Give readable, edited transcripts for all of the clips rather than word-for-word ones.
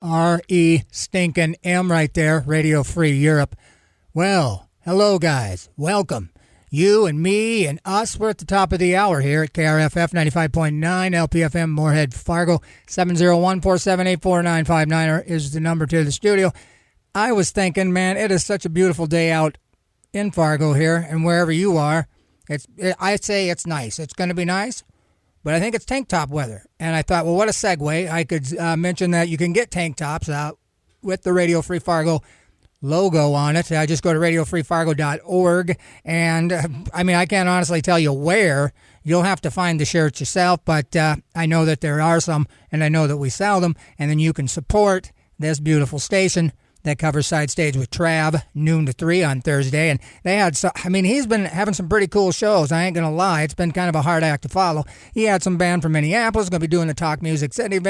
R-E stinking M right there, Radio Free Europe. Well, hello guys, welcome. You and me and us, we're at the top of the hour here at KRFF 95.9, LPFM, Moorhead, Fargo. 701-478-4959 is the number to the studio. I was thinking, man, it is such a beautiful day out in Fargo here, and wherever you are, I'd say it's nice. It's going to be nice, but I think it's tank top weather. And I thought, well, what a segue. I could mention that you can get tank tops with the Radio Free Fargo logo on it. I just go to radiofreefargo.org, and I can't honestly tell you where. You'll have to find the shirts yourself, but I know that there are some, and I know that we sell them, and then you can support this beautiful station that covers Side Stage with Trav, noon to 3 on Thursday. And they had he's been having some pretty cool shows. I ain't going to lie. It's been kind of a hard act to follow. He had some band from Minneapolis, going to be doing the Talk Music City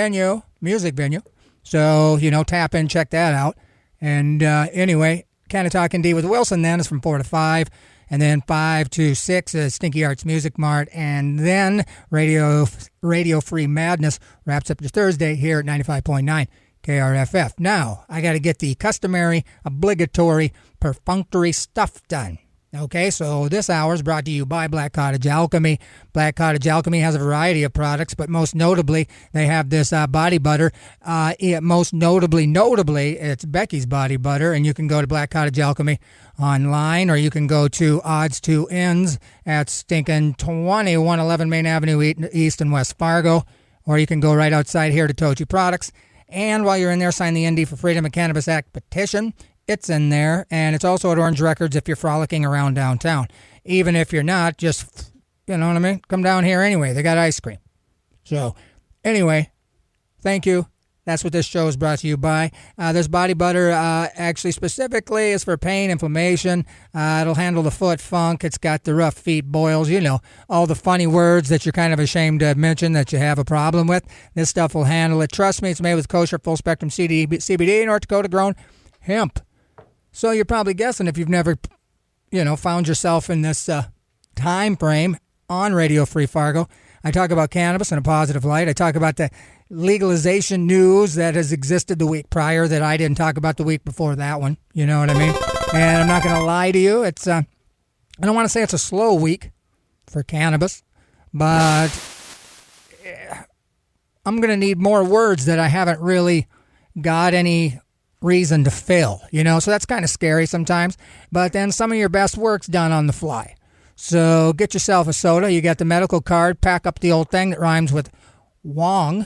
music venue. So, tap in, check that out. And anyway, Canna-Talk ND with Wilson then is from 4 to 5. And then 5 to 6 is Stinky Arts Music Mart. And then Radio Free Madness wraps up your Thursday here at 95.9. KRFF. Now, I got to get the customary, obligatory, perfunctory stuff done. Okay, so this hour is brought to you by Black Cottage Alchemy. Black Cottage Alchemy has a variety of products, but most notably, they have this body butter. Most notably, it's Becky's Body Butter, and you can go to Black Cottage Alchemy online, or you can go to Odds 2 Ends at stinking 2111 Main Avenue East in West Fargo, or you can go right outside here to Tochi Products. And while you're in there, sign the ND for Freedom of Cannabis Act petition. It's in there, and it's also at Orange Records if you're frolicking around downtown. Even if you're not, just, come down here anyway. They got ice cream. So, anyway, thank you. That's what this show is brought to you by. This body butter actually specifically is for pain, inflammation. It'll handle the foot funk. It's got the rough feet boils. All the funny words that you're kind of ashamed to mention that you have a problem with. This stuff will handle it. Trust me, it's made with kosher, full-spectrum CBD, North Dakota-grown hemp. So you're probably guessing if you've never, found yourself in this time frame on Radio Free Fargo. I talk about cannabis in a positive light. I talk about the legalization news that has existed the week prior that I didn't talk about the week before that one. You know what I mean? And I'm not going to lie to you. It's I don't want to say it's a slow week for cannabis, but I'm going to need more words that I haven't really got any reason to fill, so that's kind of scary sometimes. But then some of your best work's done on the fly. So get yourself a soda. You got the medical card. Pack up the old thing that rhymes with Wong.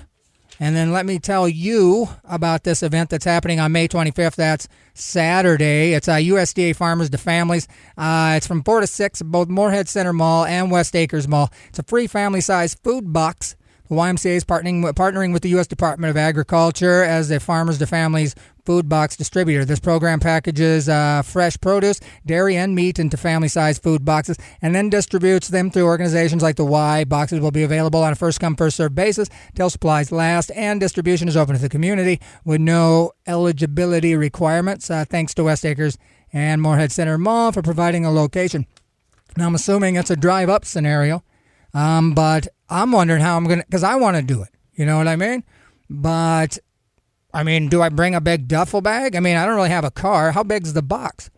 And then let me tell you about this event that's happening on May 25th. That's Saturday. It's USDA Farmers to Families. It's from 4 to 6 at both Moorhead Center Mall and West Acres Mall. It's a free family-sized food box. The YMCA is partnering with the U.S. Department of Agriculture as the Farmers to Families food box distributor. This program packages fresh produce, dairy, and meat into family-sized food boxes and then distributes them through organizations like the Y. Boxes will be available on a first-come, first-served basis till supplies last, and distribution is open to the community with no eligibility requirements. Thanks to West Acres and Moorhead Center Mall for providing a location. Now, I'm assuming it's a drive-up scenario, but I'm wondering how I'm going to, because I want to do it. You know what I mean? But, do I bring a big duffel bag? I don't really have a car. How big's the box?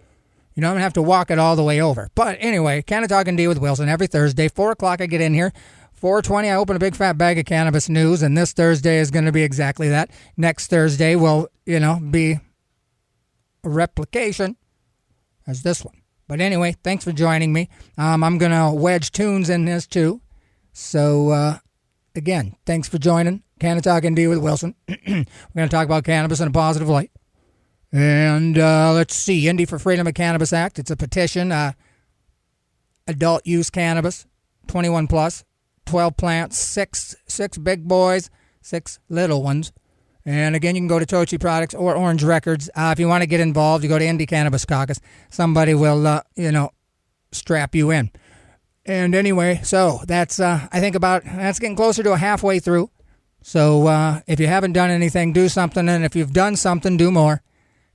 I'm going to have to walk it all the way over. But anyway, Canna-Talk ND with Wilson every Thursday. 4 o'clock I get in here. 4:20 I open a big fat bag of cannabis news, and this Thursday is going to be exactly that. Next Thursday will, be a replication as this one. But anyway, thanks for joining me. I'm going to wedge tunes in this too. So, again, thanks for joining Canna-Talk ND with Wilson. We're going to talk about cannabis in a positive light. And let's see, ND for Freedom of Cannabis Act. It's a petition. Adult use cannabis, 21 plus, 12 plants, six big boys, 6 little ones. And again, you can go to Tochi Products or Orange Records. If you want to get involved, you go to ND Cannabis Caucus. Somebody will, strap you in. And anyway, so that's, I think that's getting closer to a halfway through. So if you haven't done anything, do something. And if you've done something, do more.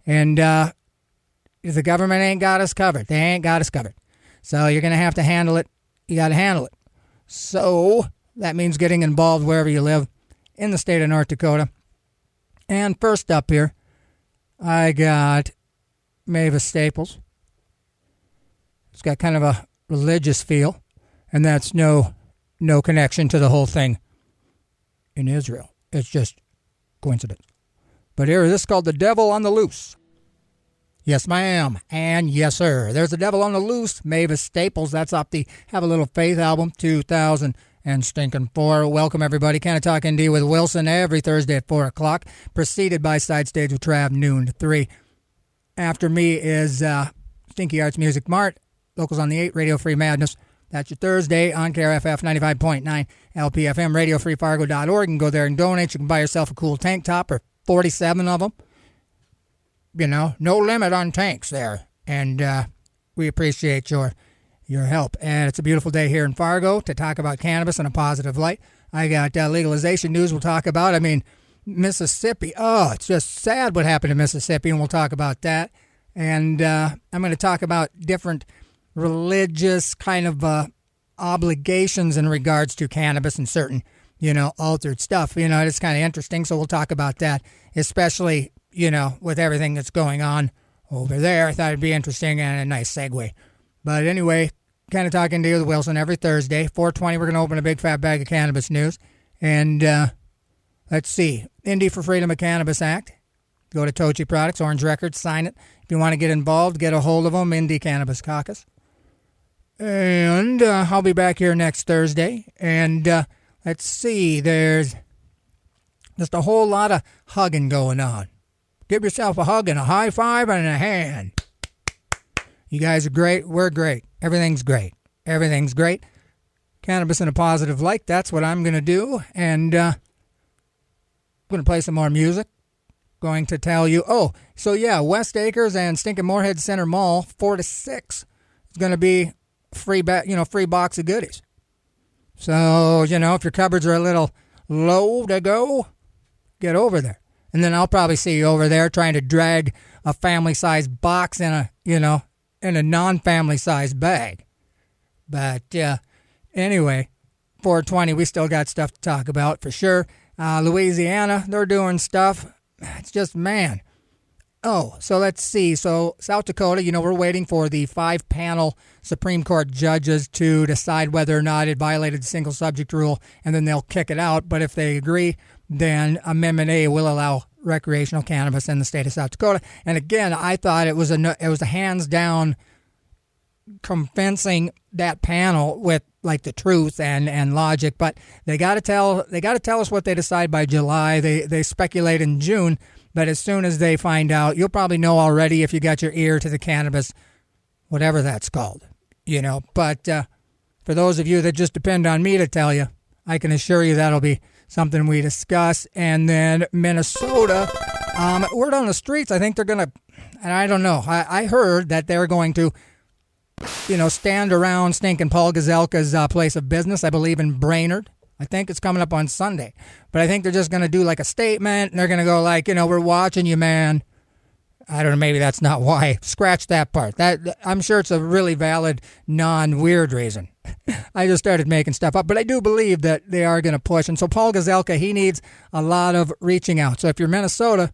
And if the government ain't got us covered. They ain't got us covered. So you're going to have to handle it. You got to handle it. So that means getting involved wherever you live in the state of North Dakota. And first up here, I got Mavis Staples. It's got kind of a religious feel, and that's no connection to the whole thing in Israel. It's just coincidence. But here, this is called The Devil on the Loose. Yes, ma'am, and yes, sir. There's The Devil on the Loose, Mavis Staples. That's off the Have a Little Faith album, 2004. Welcome, everybody. Canna-Talk ND with Wilson every Thursday at 4 o'clock, preceded by Side Stage with Trav, noon to 3. After me is Stinky Arts Music Mart, locals on the 8, Radio Free Madness. That's your Thursday on KRFF 95.9 LPFM, RadioFreeFargo.org. You can go there and donate. You can buy yourself a cool tank top or 47 of them. You know, no limit on tanks there. And we appreciate your help. And it's a beautiful day here in Fargo to talk about cannabis in a positive light. I got legalization news we'll talk about. I mean, Mississippi. Oh, it's just sad what happened in Mississippi, and we'll talk about that. And I'm going to talk about different religious kind of obligations in regards to cannabis and certain, altered stuff. It's kind of interesting, so we'll talk about that, especially, with everything that's going on over there. I thought it'd be interesting and a nice segue. But anyway, Canna-Talk ND with Wilson every Thursday. 4:20, we're going to open a big fat bag of cannabis news. And let's see, Indie for Freedom of Cannabis Act. Go to Tochi Products, Orange Records, sign it. If you want to get involved, get a hold of them, Indie Cannabis Caucus. And I'll be back here next Thursday. And let's see, there's just a whole lot of hugging going on. Give yourself a hug and a high five and a hand. You guys are great. We're great. Everything's great. Everything's great. Cannabis in a positive light. That's what I'm going to do. And I'm going to play some more music. Going to tell you. Oh, so yeah, West Acres and Stinking Moorhead Center Mall, 4 to 6. It's going to be free box of goodies. So, if your cupboards are a little low to go, get over there. And then I'll probably see you over there trying to drag a family-sized box in a non-family-sized bag. But anyway, 420, we still got stuff to talk about for sure. Louisiana, they're doing stuff. It's just, man. Oh, so let's see. So South Dakota, we're waiting for the 5-panel Supreme Court judges to decide whether or not it violated the single subject rule, and then they'll kick it out. But if they agree, then Amendment A will allow recreational cannabis in the state of South Dakota. And again, I thought it was a hands down convincing that panel with like the truth and logic, but they got to tell us what they decide by July. They speculate in June, but as soon as they find out, you'll probably know already if you got your ear to the cannabis, whatever that's called, But for those of you that just depend on me to tell you, I can assure you that'll be something we discuss. And then Minnesota, word on the streets, I think they're going to, and I don't know, I heard that they're going to, stand around stinking Paul Gazelka's place of business, I believe in Brainerd. I think it's coming up on Sunday. But I think they're just going to do like a statement, and they're going to go like, we're watching you, man. I don't know, maybe that's not why. Scratch that part. That I'm sure it's a really valid, non-weird reason. I just started making stuff up. But I do believe that they are going to push. And so Paul Gazelka, he needs a lot of reaching out. So if you're Minnesota,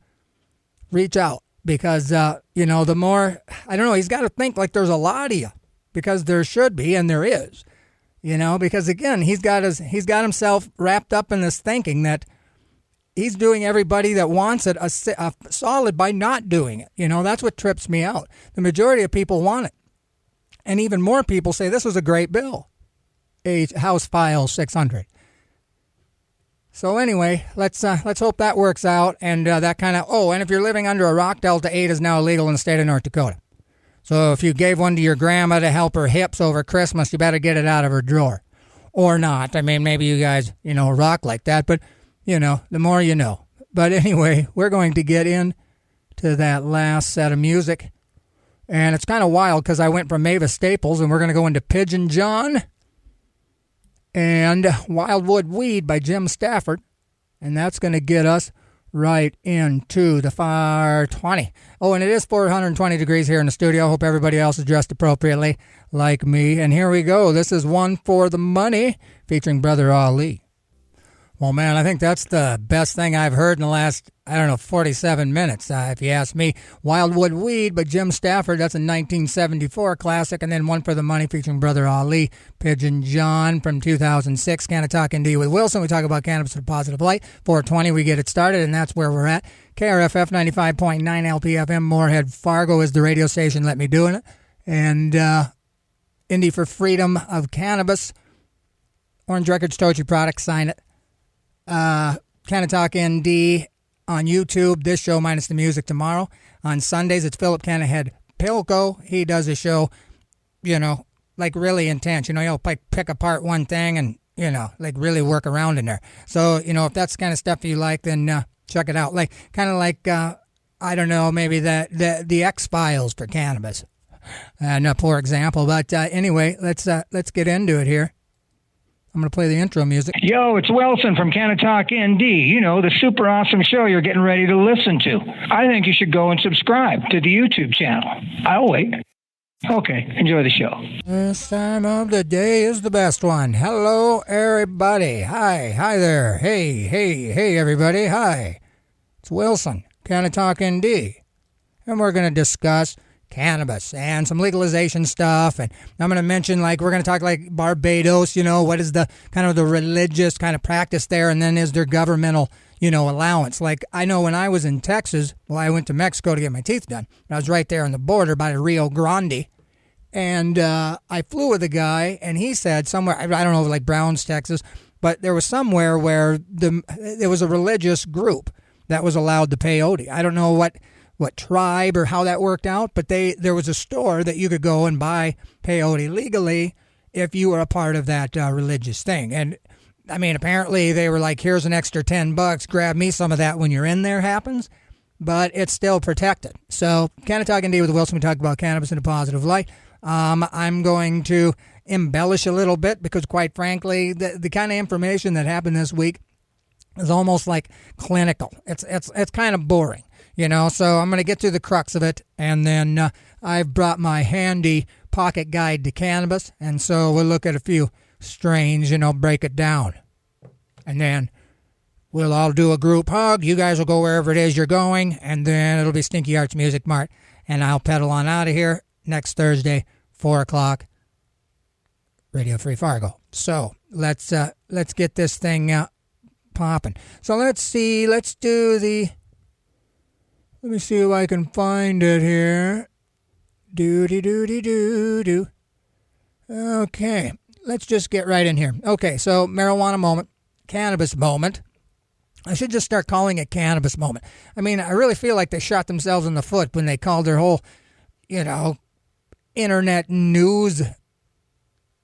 reach out. Because, the more, I don't know, he's got to think like there's a lot of you. Because there should be, and there is. Because again, he's got himself wrapped up in this thinking that he's doing everybody that wants it a solid by not doing it. That's what trips me out. The majority of people want it. And even more people say this was a great bill. House File 600. So anyway, let's hope that works out. And that kind of, and if you're living under a rock, Delta 8 is now illegal in the state of North Dakota. So if you gave one to your grandma to help her hips over Christmas, you better get it out of her drawer. Or not. I mean, maybe you guys, rock like that. But, the more you know. But anyway, we're going to get into that last set of music. And it's kind of wild because I went from Mavis Staples and we're going to go into Pigeon John and Wildwood Weed by Jim Stafford. And that's going to get us right into the 420. Oh, and it is 420 degrees here in the studio. Hope everybody else is dressed appropriately like me. And here we go. This is One for the Money featuring Brother Ali. Well, man, I think that's the best thing I've heard in the last, 47 minutes, if you ask me. Wildwood Weed by Jim Stafford, that's a 1974 classic, and then One for the Money featuring Brother Ali. Pigeon John from 2006, Canna-Talk ND with Wilson. We talk about cannabis in a positive light. 420, we get it started, and that's where we're at. KRFF 95.9 LPFM, Moorhead, Fargo is the radio station. Let me do it. And Indie for Freedom of Cannabis. Orange Records, Tochi Products, sign it. Canna-Talk ND on YouTube. This show minus the music tomorrow. On Sundays, it's Philip Cannahead Pilko. He does a show, like really intense. He'll pick apart one thing and, like really work around in there. So, if that's the kind of stuff you like, then check it out. Maybe the X-Files for cannabis. No poor example. But anyway, let's get into it here. I'm going to play the intro music. Yo, it's Wilson from Canna-Talk ND. The super awesome show you're getting ready to listen to. I think you should go and subscribe to the YouTube channel. I'll wait. Okay, enjoy the show. This time of the day is the best one. Hello, everybody. Hi there. Hey, everybody. Hi. It's Wilson, Canna-Talk ND. And we're going to discuss cannabis and some legalization stuff, and I'm going to mention we're going to talk Barbados, what is the kind of the religious kind of practice there, and then is there governmental allowance. I know when I was in Texas, I went to Mexico to get my teeth done. I was right there on the border by the Rio Grande, and I flew with a guy, and he said somewhere, I don't know, Browns, Texas, but there was somewhere where there was a religious group that was allowed to peyote. I don't know what tribe or how that worked out, but there was a store that you could go and buy peyote legally if you were a part of that religious thing. And apparently they were like, here's an extra $10, grab me some of that when you're in there happens, but it's still protected. So Canna-Talk ND with Wilson, we talk about cannabis in a positive light. I'm going to embellish a little bit because quite frankly, the kind of information that happened this week is almost like clinical. It's kind of boring. So I'm going to get to the crux of it, and then I've brought my handy pocket guide to cannabis, and so we'll look at a few strains, break it down. And then we'll all do a group hug. You guys will go wherever it is you're going, and then it'll be Stinky Arts Music Mart, and I'll pedal on out of here next Thursday, 4 o'clock, Radio Free Fargo. So let's get this thing popping. So let's see, let me see if I can find it here. Do. Okay, let's just get right in here. Okay, so marijuana moment, cannabis moment. I should just start calling it cannabis moment. I really feel like they shot themselves in the foot when they called their whole, internet news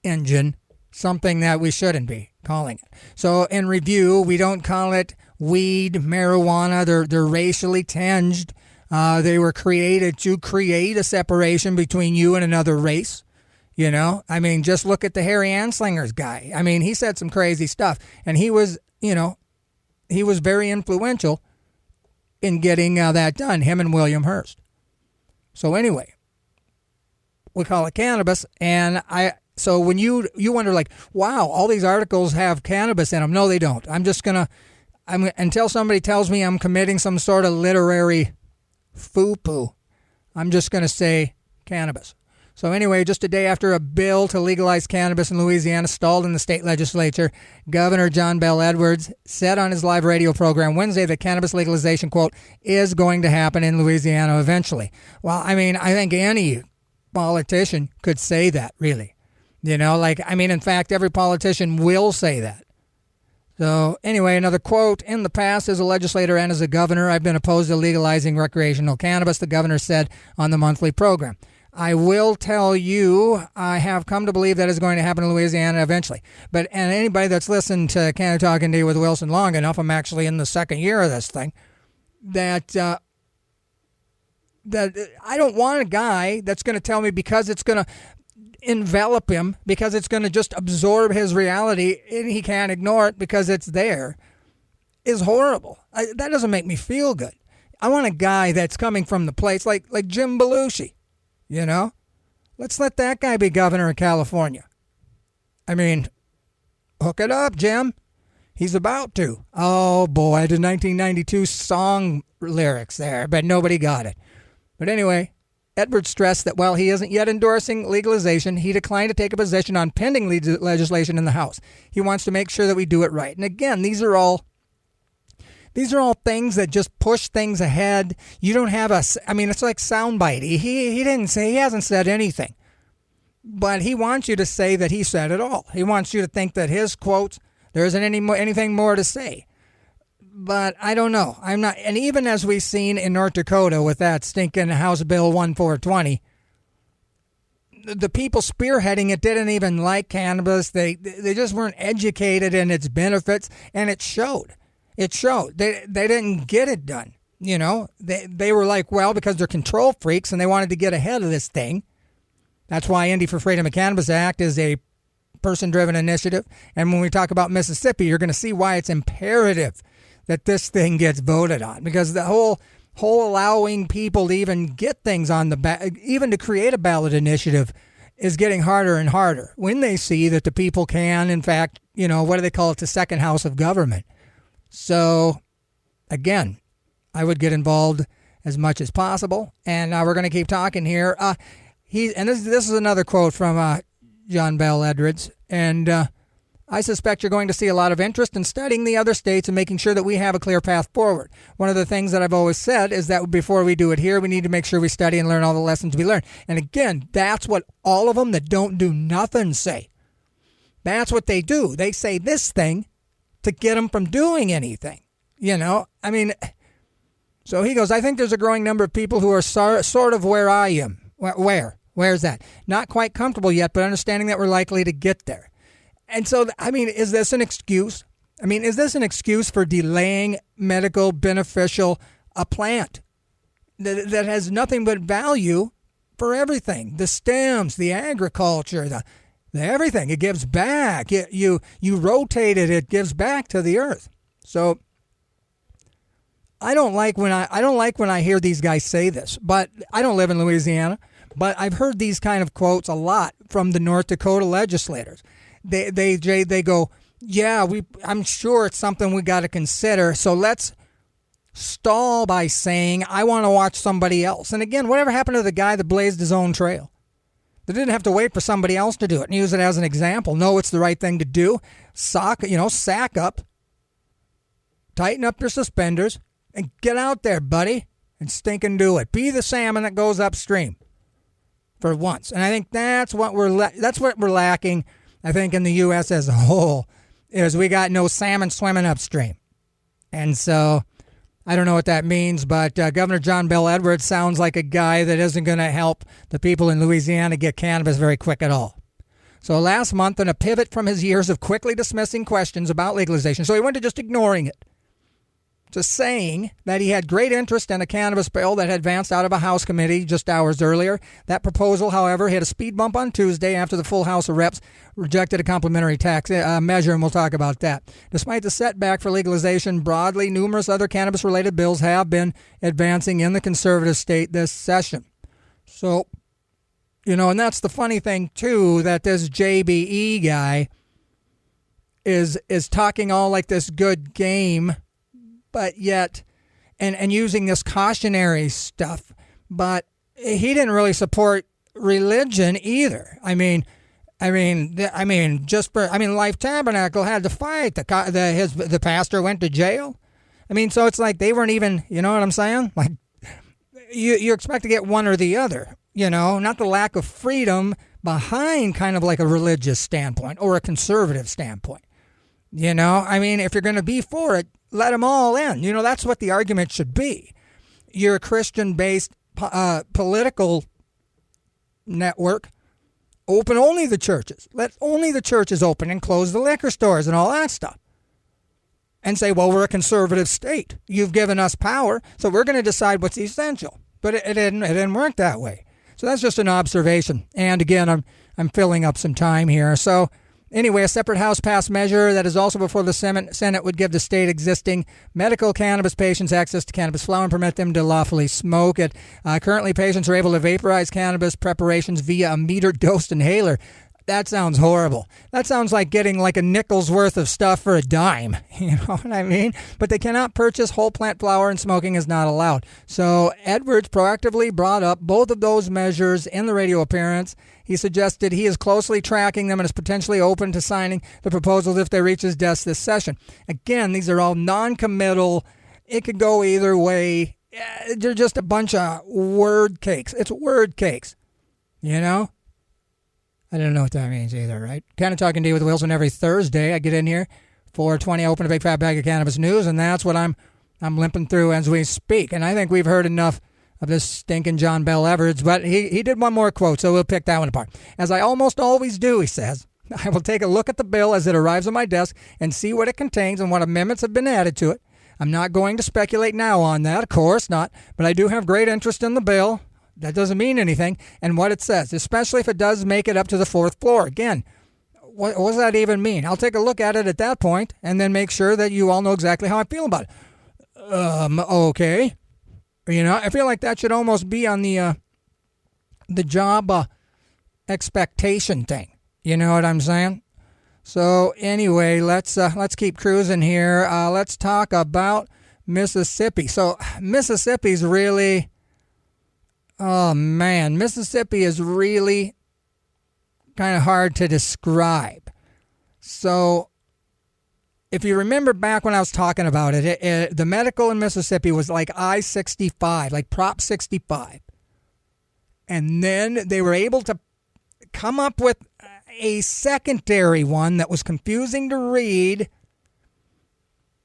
engine something that we shouldn't be calling it. So in review, we don't call it weed, marijuana. They're racially tinged. They were created to create a separation between you and another race. Just look at the Harry Anslinger's guy. He said some crazy stuff, and he was very influential in getting that done, him and William Hearst. So we call it cannabis, and so when you wonder wow, all these articles have cannabis in them. No, they don't. Until somebody tells me I'm committing some sort of literary foo-poo, I'm just going to say cannabis. So anyway, just a day after a bill to legalize cannabis in Louisiana stalled in the state legislature, Governor John Bel Edwards said on his live radio program Wednesday that cannabis legalization, quote, is going to happen in Louisiana eventually. Well, I think any politician could say that, really. In fact, every politician will say that. So anyway, another quote, in the past as a legislator and as a governor, I've been opposed to legalizing recreational cannabis, the governor said on the monthly program. I will tell you, I have come to believe that is going to happen in Louisiana eventually. And anybody that's listened to Canna-Talk ND with Wilson long enough, I'm actually in the second year of this thing, that I don't want a guy that's going to tell me because it's going to envelop him, because it's going to just absorb his reality and he can't ignore it because it's there, is horrible. That doesn't make me feel good. I want a guy that's coming from the place like Jim Belushi, Let's let that guy be governor of California. Hook it up, Jim. He's about to. Oh, boy, the 1992 song lyrics there, but nobody got it. But anyway, Edwards stressed that while he isn't yet endorsing legalization, he declined to take a position on pending legislation in the House. He wants to make sure that we do it right. And again, these are all things that just push things ahead. You don't have it's like soundbite. He didn't say, he hasn't said anything. But he wants you to say that he said it all. He wants you to think that his quotes, there isn't anything more to say. But I don't know. I'm not. And even as we've seen in North Dakota with that stinking House Bill 1420, the people spearheading it didn't even like cannabis. They just weren't educated in its benefits, and it showed. It showed. They didn't get it done. You know, they were like, well, because they're control freaks and they wanted to get ahead of this thing. That's why ND for Freedom of Cannabis Act is a person-driven initiative. And when we talk about Mississippi, you're going to see why it's imperative that this thing gets voted on, because the whole allowing people to even get things on the even to create a ballot initiative is getting harder and harder when they see that the people can, in fact, you know, what do they call it, the second house of government. So, again, I would get involved as much as possible. And we're going to keep talking here. This is another quote from John Bell Edwards. And I suspect you're going to see a lot of interest in studying the other states and making sure that we have a clear path forward. One of the things that I've always said is that before we do it here, we need to make sure we study and learn all the lessons we learn. And again, that's what all of them that don't do nothing say. That's what they do. They say this thing to get them from doing anything. You know, I mean, so he goes, I think there's a growing number of people who are sort of where I am. Where's that? Not quite comfortable yet, but understanding that we're likely to get there. And so, I mean, is this an excuse? I mean, is this an excuse for delaying medical beneficial a plant that has nothing but value for everything? The stems, the agriculture, the everything. It gives back. You rotate it, it gives back to the earth. So I don't like when I hear these guys say this, but I don't live in Louisiana, but I've heard these kind of quotes a lot from the North Dakota legislators. They go, yeah, I'm sure it's something we got to consider. So let's stall by saying, I want to watch somebody else. And again, whatever happened to the guy that blazed his own trail? They didn't have to wait for somebody else to do it and use it as an example. No, it's the right thing to do. Sack up, tighten up your suspenders, and get out there, buddy, and stink and do it. Be the salmon that goes upstream for once. And I think that's what we're lacking. I think in the U.S. as a whole is we got no salmon swimming upstream. And so I don't know what that means, but Governor John Bell Edwards sounds like a guy that isn't going to help the people in Louisiana get cannabis very quick at all. So last month, in a pivot from his years of quickly dismissing questions about legalization, so he went to just ignoring it, to saying that he had great interest in a cannabis bill that had advanced out of a House committee just hours earlier. That proposal, however, hit a speed bump on Tuesday after the full House of Reps rejected a complementary tax measure, and we'll talk about that. Despite the setback for legalization broadly, numerous other cannabis-related bills have been advancing in the conservative state this session. So, and that's the funny thing, too, that this JBE guy is talking all like this good game, but yet, and using this cautionary stuff, but he didn't really support religion either. Life Tabernacle had to fight. The pastor went to jail. So it's like they weren't even, you know what I'm saying? Like, you expect to get one or the other, not the lack of freedom behind kind of like a religious standpoint or a conservative standpoint. If you're going to be for it, let them all in. That's what the argument should be. You're a Christian-based political network. Open only the churches. Let only the churches open and close the liquor stores and all that stuff. And say, well, we're a conservative state. You've given us power, so we're going to decide what's essential. But it didn't work that way. So that's just an observation. And again, I'm filling up some time here. So anyway, a separate House-passed measure that is also before the Senate would give the state existing medical cannabis patients access to cannabis flower and permit them to lawfully smoke it. Currently, patients are able to vaporize cannabis preparations via a metered dosed inhaler. That sounds horrible. That sounds like getting like a nickel's worth of stuff for a dime. You know what I mean? But they cannot purchase whole plant flower and smoking is not allowed. So Edwards proactively brought up both of those measures in the radio appearance. He suggested he is closely tracking them and is potentially open to signing the proposals if they reach his desk this session. Again, these are all non-committal. It could go either way. They're just a bunch of word cakes. It's word cakes. You know? I don't know what that means either, right? Canna-Talk ND with Wilson every Thursday. I get in here, 4:20, I open a big fat bag of cannabis news, and that's what I'm limping through as we speak. And I think we've heard enough of this stinking John Bell Edwards, but he did one more quote, so we'll pick that one apart. As I almost always do, he says, I will take a look at the bill as it arrives on my desk and see what it contains and what amendments have been added to it. I'm not going to speculate now on that, of course not, but I do have great interest in the bill. That doesn't mean anything, and what it says, especially if it does make it up to the fourth floor. Again, what does that even mean? I'll take a look at it at that point and then make sure that you all know exactly how I feel about it. Okay. You know, I feel like that should almost be on the job expectation thing. You know what I'm saying? So anyway, let's keep cruising here. Let's talk about Mississippi. So Mississippi's really... Oh, man, Mississippi is really kind of hard to describe. So if you remember back when I was talking about it, the medical in Mississippi was like I-65, like Prop 65. And then they were able to come up with a secondary one that was confusing to read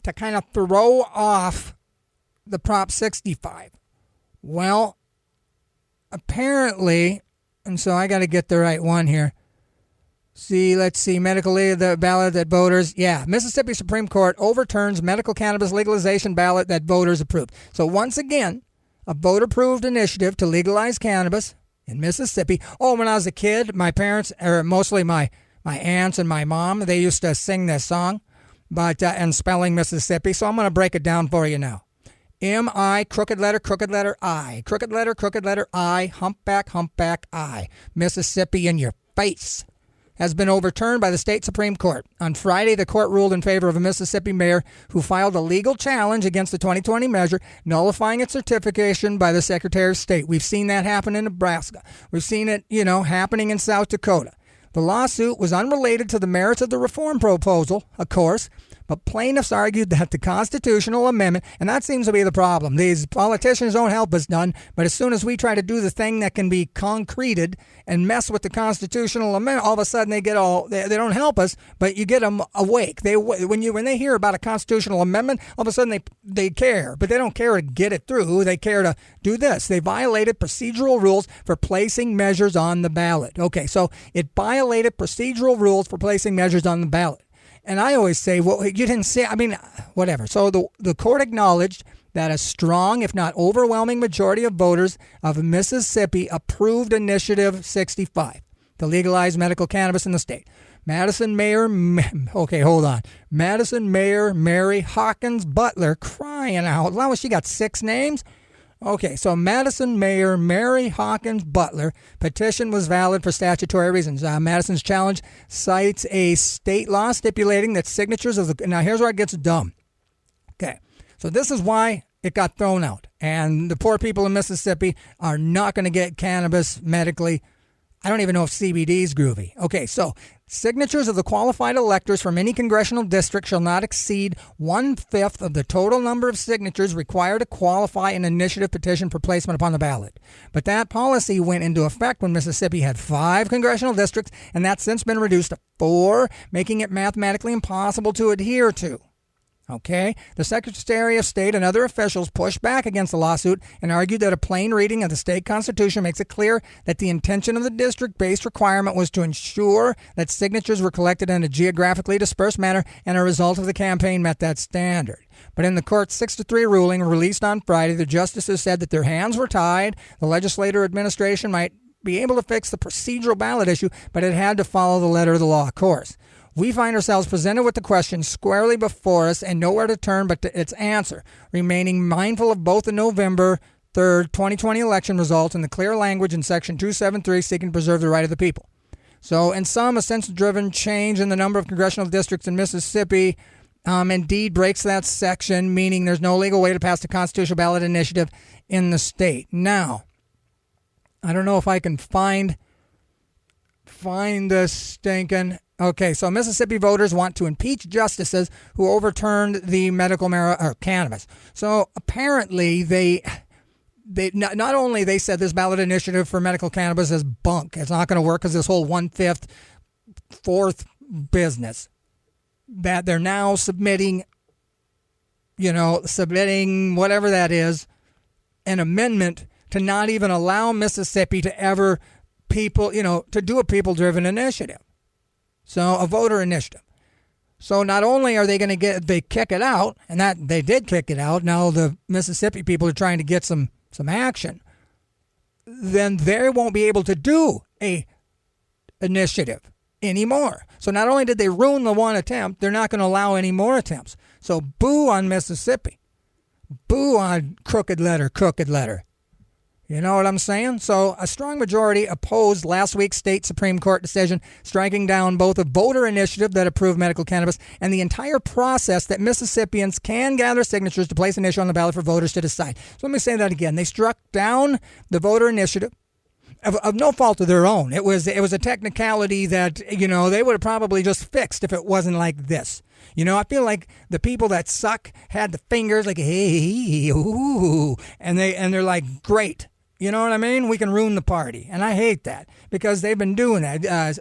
to kind of throw off the Prop 65. Well, apparently, and so I got to get the right one here. Let's see, medical aid, the ballot that voters, Mississippi Supreme Court overturns medical cannabis legalization ballot that voters approved. So once again, a voter-approved initiative to legalize cannabis in Mississippi. Oh, when I was a kid, my parents, or mostly my aunts and my mom, they used to sing this song, and spelling Mississippi. So I'm going to break it down for you now. M-I, crooked letter, I. Crooked letter, I, humpback, I. Mississippi in your face. Has been overturned by the state Supreme Court. On Friday, the court ruled in favor of a Mississippi mayor who filed a legal challenge against the 2020 measure, nullifying its certification by the Secretary of State. We've seen that happen in Nebraska. We've seen it, happening in South Dakota. The lawsuit was unrelated to the merits of the reform proposal, of course, but plaintiffs argued that the constitutional amendment, and that seems to be the problem. These politicians don't help us none, but as soon as we try to do the thing that can be concreted and mess with the constitutional amendment, all of a sudden they don't help us, but you get them awake. When they hear about a constitutional amendment, all of a sudden they care, but they don't care to get it through. They care to do this. They violated procedural rules for placing measures on the ballot. Okay, so it violated procedural rules for placing measures on the ballot. And I always say, well, you didn't say, whatever. So the court acknowledged that a strong, if not overwhelming majority of voters of Mississippi approved Initiative 65 to legalize medical cannabis in the state. Madison Mayor Mary Hawkins Butler, crying out loud. She got 6 names? Okay, so Madison Mayor Mary Hawkins Butler petition was valid for statutory reasons. Madison's challenge cites a state law stipulating that signatures of the... Now, here's where it gets dumb. Okay, so this is why it got thrown out. And the poor people in Mississippi are not going to get cannabis medically. I don't even know if CBD is groovy. Okay, so signatures of the qualified electors from any congressional district shall not exceed 1/5 of the total number of signatures required to qualify an initiative petition for placement upon the ballot. But that policy went into effect when Mississippi had 5 congressional districts, and that's since been reduced to 4, making it mathematically impossible to adhere to. Okay, the Secretary of State and other officials pushed back against the lawsuit and argued that a plain reading of the state constitution makes it clear that the intention of the district-based requirement was to ensure that signatures were collected in a geographically dispersed manner, and a result of the campaign met that standard. But in the court's 6-3 ruling released on Friday, the justices said that their hands were tied. The legislative administration might be able to fix the procedural ballot issue, but it had to follow the letter of the law, of course. We find ourselves presented with the question squarely before us and nowhere to turn but to its answer, remaining mindful of both the November 3rd, 2020 election results and the clear language in Section 273 seeking to preserve the right of the people. So in some, a census-driven change in the number of congressional districts in Mississippi indeed breaks that section, meaning there's no legal way to pass the constitutional ballot initiative in the state. Now, I don't know if I can find the stinking... Okay, so Mississippi voters want to impeach justices who overturned the medical cannabis. So apparently they not only they said this ballot initiative for medical cannabis is bunk. It's not going to work because this whole 1/5, 4th business that they're now submitting whatever that is, an amendment to not even allow Mississippi to ever to do a people-driven initiative. So a voter initiative. So not only are they going to they kick it out, and that they did kick it out. Now the Mississippi people are trying to get some action. Then they won't be able to do a initiative anymore. So not only did they ruin the one attempt, they're not going to allow any more attempts. So boo on Mississippi. Boo on crooked letter. You know what I'm saying? So a strong majority opposed last week's state Supreme Court decision, striking down both a voter initiative that approved medical cannabis and the entire process that Mississippians can gather signatures to place an issue on the ballot for voters to decide. So let me say that again. They struck down the voter initiative of no fault of their own. It was a technicality that, they would have probably just fixed if it wasn't like this. I feel like the people that suck had the fingers like, hey, ooh, and they're like, great. You know what I mean? We can ruin the party. And I hate that because they've been doing that.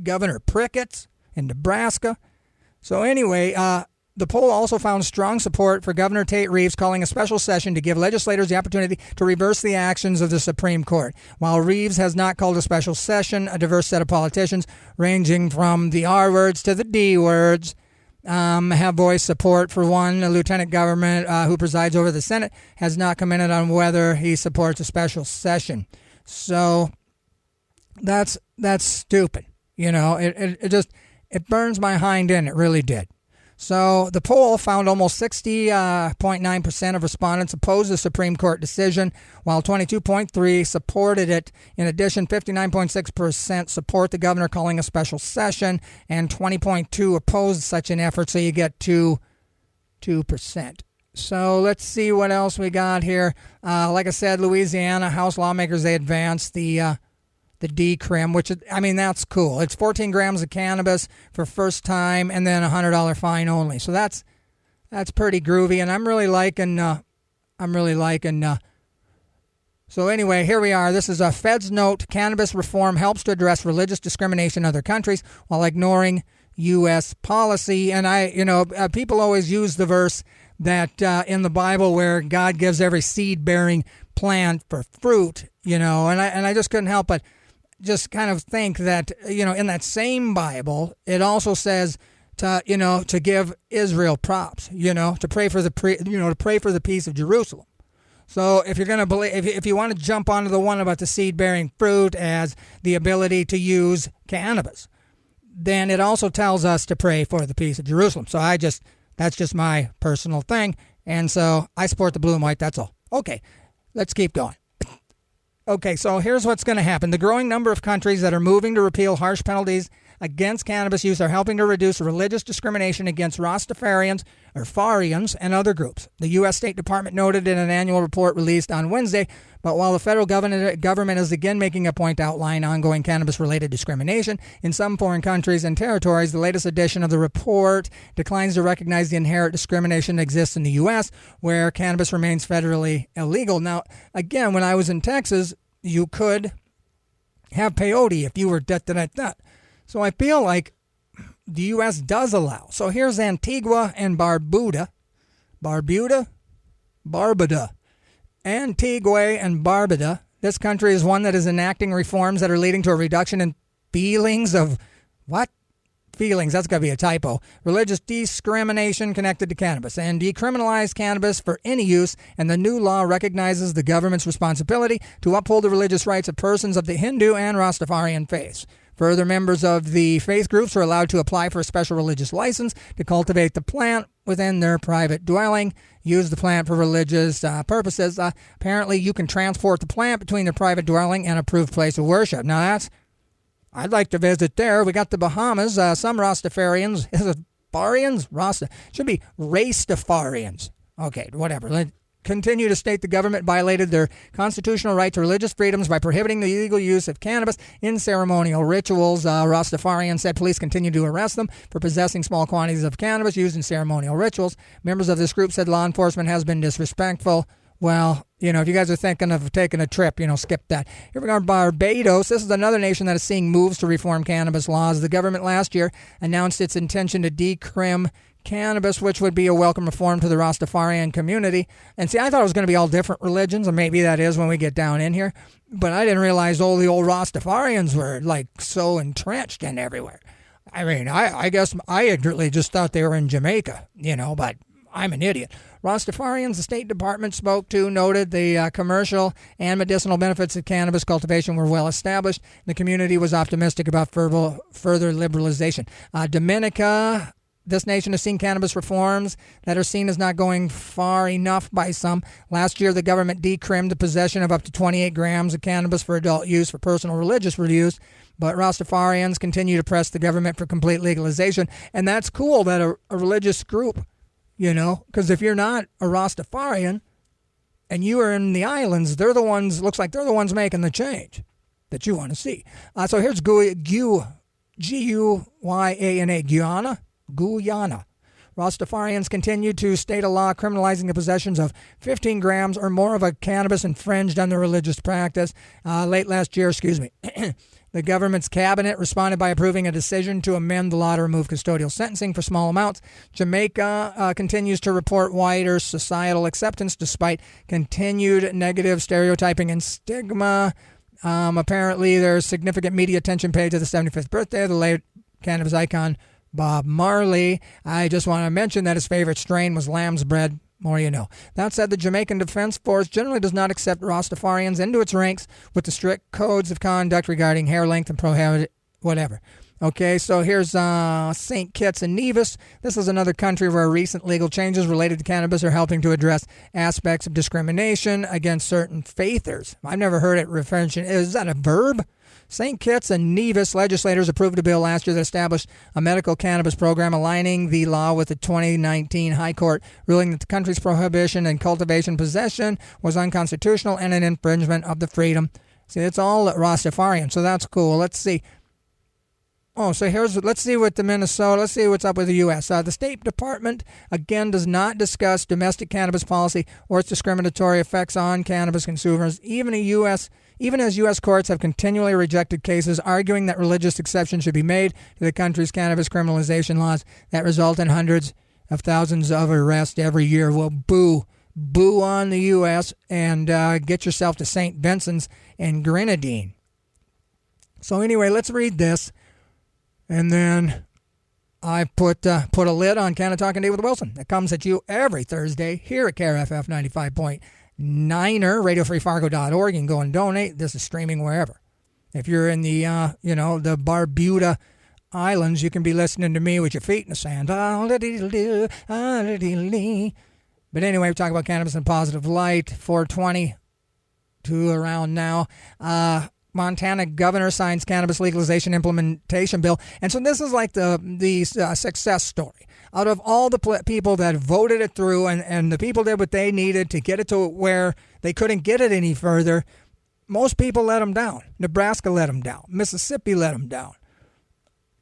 Governor Prickett's in Nebraska. So anyway, the poll also found strong support for Governor Tate Reeves calling a special session to give legislators the opportunity to reverse the actions of the Supreme Court. While Reeves has not called a special session, a diverse set of politicians ranging from the R words to the D words have voiced support for one. A lieutenant governor who presides over the Senate has not commented on whether he supports a special session. So that's stupid. It burns my hind end. It really did. So the poll found almost 60.9% of respondents opposed the Supreme Court decision, while 22.3% supported it. In addition, 59.6% support the governor calling a special session, and 20.2% opposed such an effort, so you get 2%. So let's see what else we got here. Like I said, Louisiana House lawmakers, they advanced the decrim, which, that's cool. It's 14 grams of cannabis for first time and then a $100 fine only. So that's pretty groovy, and I'm really liking. So anyway, here we are. This is a Fed's note. Cannabis reform helps to address religious discrimination in other countries while ignoring U.S. policy. And people always use the verse that in the Bible where God gives every seed-bearing plant for fruit, and I just couldn't help but just kind of think that, in that same Bible, it also says to give Israel props, to pray for the peace of Jerusalem. So if you're going to believe, if you want to jump onto the one about the seed-bearing fruit as the ability to use cannabis, then it also tells us to pray for the peace of Jerusalem. So that's just my personal thing. And so I support the blue and white. That's all. Okay, let's keep going. Okay, so here's what's going to happen. The growing number of countries that are moving to repeal harsh penalties against cannabis use are helping to reduce religious discrimination against Rastafarians, or Farians, and other groups. The U.S. State Department noted in an annual report released on Wednesday, but while the federal government is again making a point to outline ongoing cannabis-related discrimination in some foreign countries and territories, the latest edition of the report declines to recognize the inherent discrimination that exists in the U.S., where cannabis remains federally illegal. Now, again, when I was in Texas, you could have peyote if you were da-da-da-da. So I feel like the U.S. does allow. So here's Antigua and Barbuda. Antigua and Barbuda. This country is one that is enacting reforms that are leading to a reduction in feelings of what? Feelings, that's got to be a typo. Religious discrimination connected to cannabis, and decriminalize cannabis for any use, and the new law recognizes the government's responsibility to uphold the religious rights of persons of the Hindu and Rastafarian faiths. Further, members of the faith groups are allowed to apply for a special religious license to cultivate the plant within their private dwelling, use the plant for religious purposes. Apparently, you can transport the plant between their private dwelling and approved place of worship. Now, I'd like to visit there. We got the Bahamas. Some Rastafarians, should be Rastafarians. Okay, whatever. Continue to state the government violated their constitutional right to religious freedoms by prohibiting the illegal use of cannabis in ceremonial rituals. Rastafarian said police continue to arrest them for possessing small quantities of cannabis used in ceremonial rituals. Members of this group said law enforcement has been disrespectful. Well, if you guys are thinking of taking a trip, skip that. Here we are, Barbados. This is another nation that is seeing moves to reform cannabis laws. The government last year announced its intention to decrim cannabis, which would be a welcome reform to the Rastafarian community. And see, I thought it was going to be all different religions, and maybe that is when we get down in here. But I didn't realize all the old Rastafarians were so entrenched and everywhere. I mean, I guess I ignorantly just thought they were in Jamaica, but I'm an idiot. Rastafarians, the State Department spoke to, noted the commercial and medicinal benefits of cannabis cultivation were well established. The community was optimistic about further liberalization. Dominica. This nation has seen cannabis reforms that are seen as not going far enough by some. Last year, the government decrimmed the possession of up to 28 grams of cannabis for adult use for personal religious use, but Rastafarians continue to press the government for complete legalization. And that's cool that a religious group, because if you're not a Rastafarian and you are in the islands, looks like they're the ones making the change that you want to see. So here's Guyana. Guyana. Rastafarians continue to state a law criminalizing the possessions of 15 grams or more of a cannabis infringed on their religious practice. Late last year, the government's cabinet responded by approving a decision to amend the law to remove custodial sentencing for small amounts. Jamaica continues to report wider societal acceptance despite continued negative stereotyping and stigma. Apparently, there's significant media attention paid to the 75th birthday of the late cannabis icon Bob Marley. I just want to mention that his favorite strain was lamb's bread. More you know. That said, the Jamaican Defense Force generally does not accept Rastafarians into its ranks with the strict codes of conduct regarding hair length and prohibited whatever. Okay, so here's St. Kitts and Nevis. This is another country where recent legal changes related to cannabis are helping to address aspects of discrimination against certain faithers. I've never heard it referred to. Is that a verb? St. Kitts and Nevis legislators approved a bill last year that established a medical cannabis program aligning the law with the 2019 High Court ruling that the country's prohibition and cultivation possession was unconstitutional and an infringement of the freedom. See, it's all Rastafarian, so that's cool. Let's see. Let's see what let's see what's up with the U.S. The State Department, again, does not discuss domestic cannabis policy or its discriminatory effects on cannabis consumers, even as U.S. courts have continually rejected cases arguing that religious exceptions should be made to the country's cannabis criminalization laws that result in hundreds of thousands of arrests every year. Well, boo on the U.S. and get yourself to St. Vincent's and Grenadine. So anyway, let's read this. And then I put a lid on Canna-Talk ND with Wilson. It comes at you every Thursday here at KRFF 95.9er, RadioFreeFargo.org. You can go and donate. This is streaming wherever. If you're in the, the Barbuda Islands, you can be listening to me with your feet in the sand. But anyway, we're talking about cannabis in a positive light. 420 to around now. Montana governor signs cannabis legalization implementation bill. And so this is like the success story. Out of all the people that voted it through and the people did what they needed to get it to where they couldn't get it any further, most people let them down. Nebraska let them down. Mississippi let them down.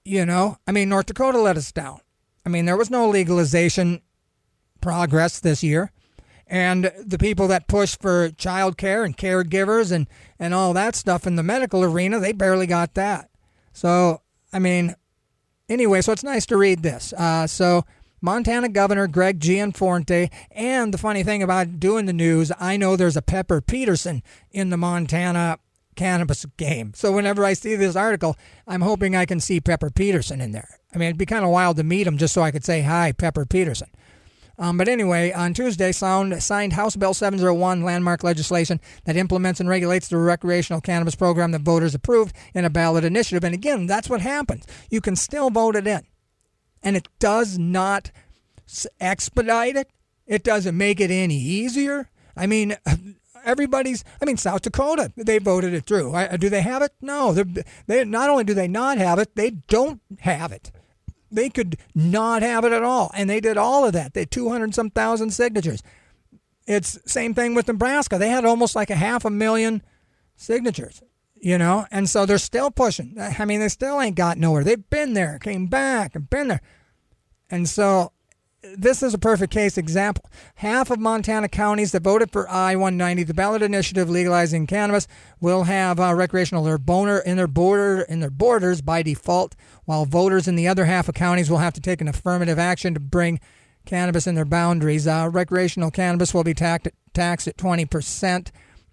North Dakota let us down. There was no legalization progress this year. And the people that push for child care and caregivers and all that stuff in the medical arena, they barely got that. So, anyway, so it's nice to read this. So Montana Governor Greg Gianforte, and the funny thing about doing the news, I know there's a Pepper Peterson in the Montana cannabis game. So whenever I see this article, I'm hoping I can see Pepper Peterson in there. It'd be kind of wild to meet him just so I could say, hi, Pepper Peterson. But anyway, on Tuesday, signed House Bill 701, landmark legislation that implements and regulates the recreational cannabis program that voters approved in a ballot initiative. And again, that's what happens. You can still vote it in. And it does not expedite it. It doesn't make it any easier. South Dakota, they voted it through. Do they have it? No. They not only do they not have it, they don't have it. They could not have it at all. And they did all of that. They had 200-some thousand signatures. It's same thing with Nebraska. They had almost like 500,000 signatures, and so they're still pushing. I mean, they still ain't got nowhere. They've been there, came back, and been there. And so this is a perfect case example. Half of Montana counties that voted for I-190, the ballot initiative legalizing cannabis, will have recreational in their borders by default, while voters in the other half of counties will have to take an affirmative action to bring cannabis in their boundaries. Recreational cannabis will be taxed at 20%.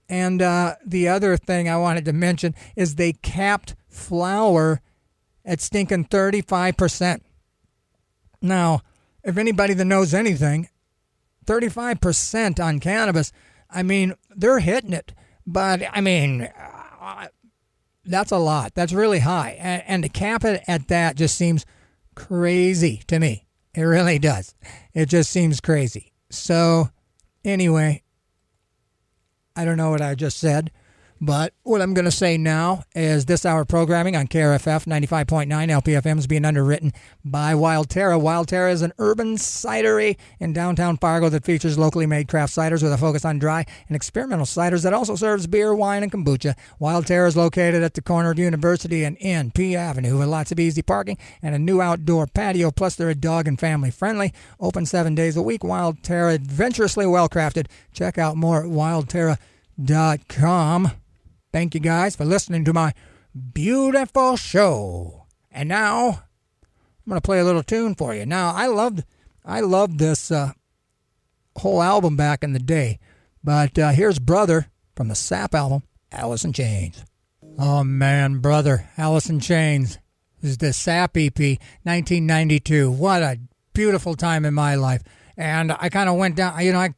And the other thing I wanted to mention is they capped flower at stinking 35%. Now, if anybody that knows anything, 35% on cannabis, I mean, they're hitting it. But, I mean, that's a lot. That's really high. And to cap it at that just seems crazy to me. It really does. It just seems crazy. So, anyway, I don't know what I just said, but what I'm going to say now is this hour programming on KRFF 95.9 LPFM is being underwritten by Wild Terra. Wild Terra is an urban cidery in downtown Fargo that features locally made craft ciders with a focus on dry and experimental ciders that also serves beer, wine, and kombucha. Wild Terra is located at the corner of University and NP Avenue with lots of easy parking and a new outdoor patio, plus they're a dog and family friendly. Open 7 days a week. Wild Terra, adventurously well crafted. Check out more at wildterra.com. Thank you guys for listening to my beautiful show. And now I'm going to play a little tune for you. Now, I loved this whole album back in the day. But here's Brother from the Sap album, Alice in Chains. Oh, man, Brother, Alice in Chains. This is the Sap EP, 1992. What a beautiful time in my life. And I kind of went down, I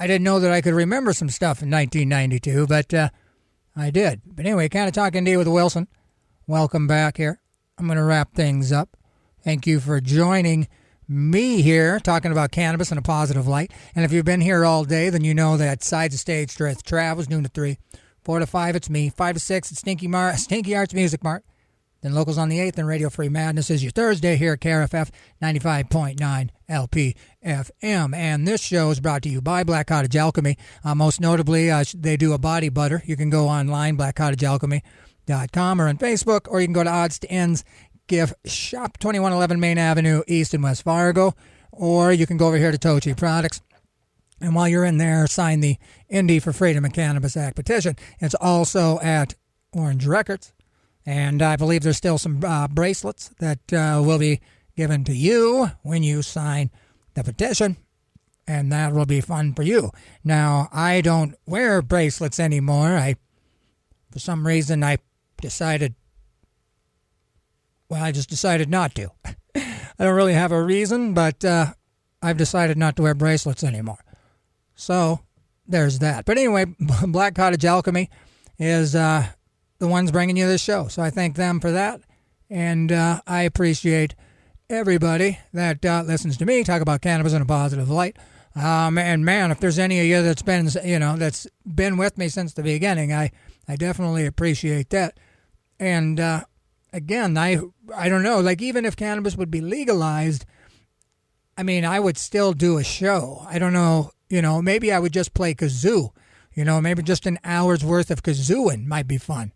didn't know that I could remember some stuff in 1992, but I did. But anyway, Canna-Talk ND with Wilson. Welcome back here. I'm going to wrap things up. Thank you for joining me here, talking about cannabis in a positive light. And if you've been here all day, then you know that Sides of Stage, Strength Travels, noon to 3. 4 to 5, it's me. 5 to 6, it's Stinky Arts Music Mart. Then Locals on the 8th, and Radio Free Madness is your Thursday here at KRFF 95.9 LPFM. And this show is brought to you by Black Cottage Alchemy. Most notably, they do a body butter. You can go online, blackcottagealchemy.com, or on Facebook, or you can go to Odds to Ends Gift Shop, 2111 Main Avenue, East in West Fargo, or you can go over here to Tochi Products. And while you're in there, sign the Indie for Freedom of Cannabis Act petition. It's also at Orange Records. And I believe there's still some bracelets that will be given to you when you sign the petition. And that will be fun for you. Now, I don't wear bracelets anymore. For some reason, I just decided not to. I don't really have a reason, but I've decided not to wear bracelets anymore. So, there's that. But anyway, Black Cottage Alchemy is the ones bringing you this show. So I thank them for that. And I appreciate everybody that listens to me talk about cannabis in a positive light. And man, if there's any of you that's been with me since the beginning, I definitely appreciate that. And again, I don't know, like even if cannabis would be legalized, I mean, I would still do a show. I don't know, maybe I would just play kazoo. Maybe just an hour's worth of kazooing might be fun.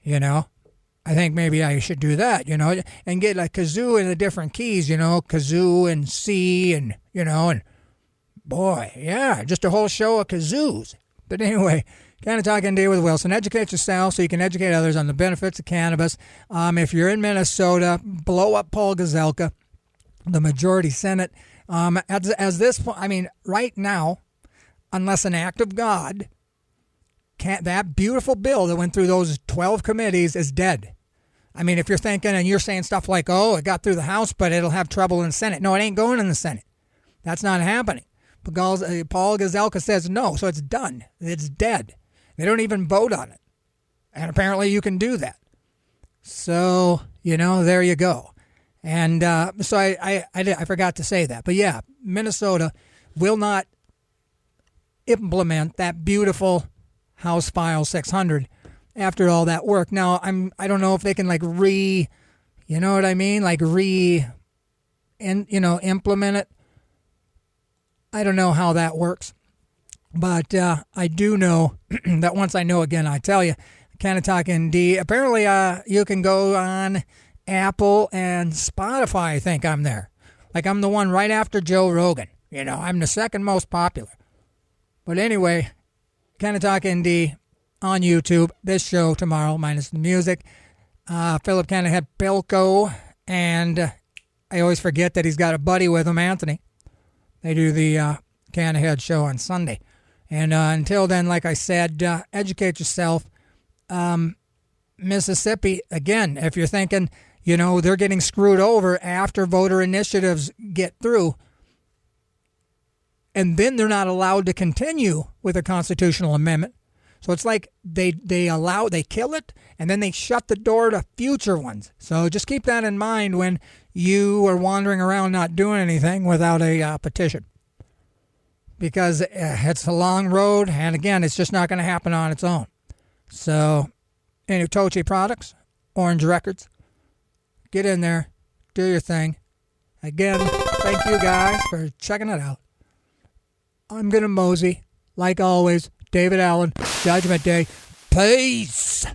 I think maybe I should do that, and get like kazoo in the different keys, kazoo and C and, and boy, yeah, just a whole show of kazoos. But anyway, Canna-Talk ND with Wilson. Educate yourself so you can educate others on the benefits of cannabis. If you're in Minnesota, blow up Paul Gazelka, the majority Senate. As this, right now, unless an act of God, that beautiful bill that went through those 12 committees is dead. If you're thinking and you're saying stuff like, oh, it got through the House, but it'll have trouble in the Senate. No, it ain't going in the Senate. That's not happening. Paul Gazelka says no, so it's done. It's dead. They don't even vote on it. And apparently you can do that. So, there you go. And so I forgot to say that. But yeah, Minnesota will not implement that beautiful House File 600 after all that work. Now, I don't know if they can like you know what I mean? Like implement it. I don't know how that works. But I do know that once I know again, I tell you, Canna-Talk ND. Apparently, you can go on Apple and Spotify. I think I'm there. Like I'm the one right after Joe Rogan. You know, I'm the second most popular. But anyway, Canna-Talk ND on YouTube. This show tomorrow, minus the music. Philip Canna had Pilco, and I always forget that he's got a buddy with him, Anthony. They do the Canna Head show on Sunday. And until then, like I said, educate yourself. Mississippi, again, if you're thinking, you know, they're getting screwed over after voter initiatives get through, and then they're not allowed to continue with a constitutional amendment. So it's like they kill it, and then they shut the door to future ones. So just keep that in mind when you are wandering around not doing anything without a petition. Because it's a long road, and again, it's just not going to happen on its own. So, any Tochi products, Orange Records, get in there, do your thing. Again, thank you guys for checking it out. I'm going to mosey, like always, David Allen, Judgment Day. Peace!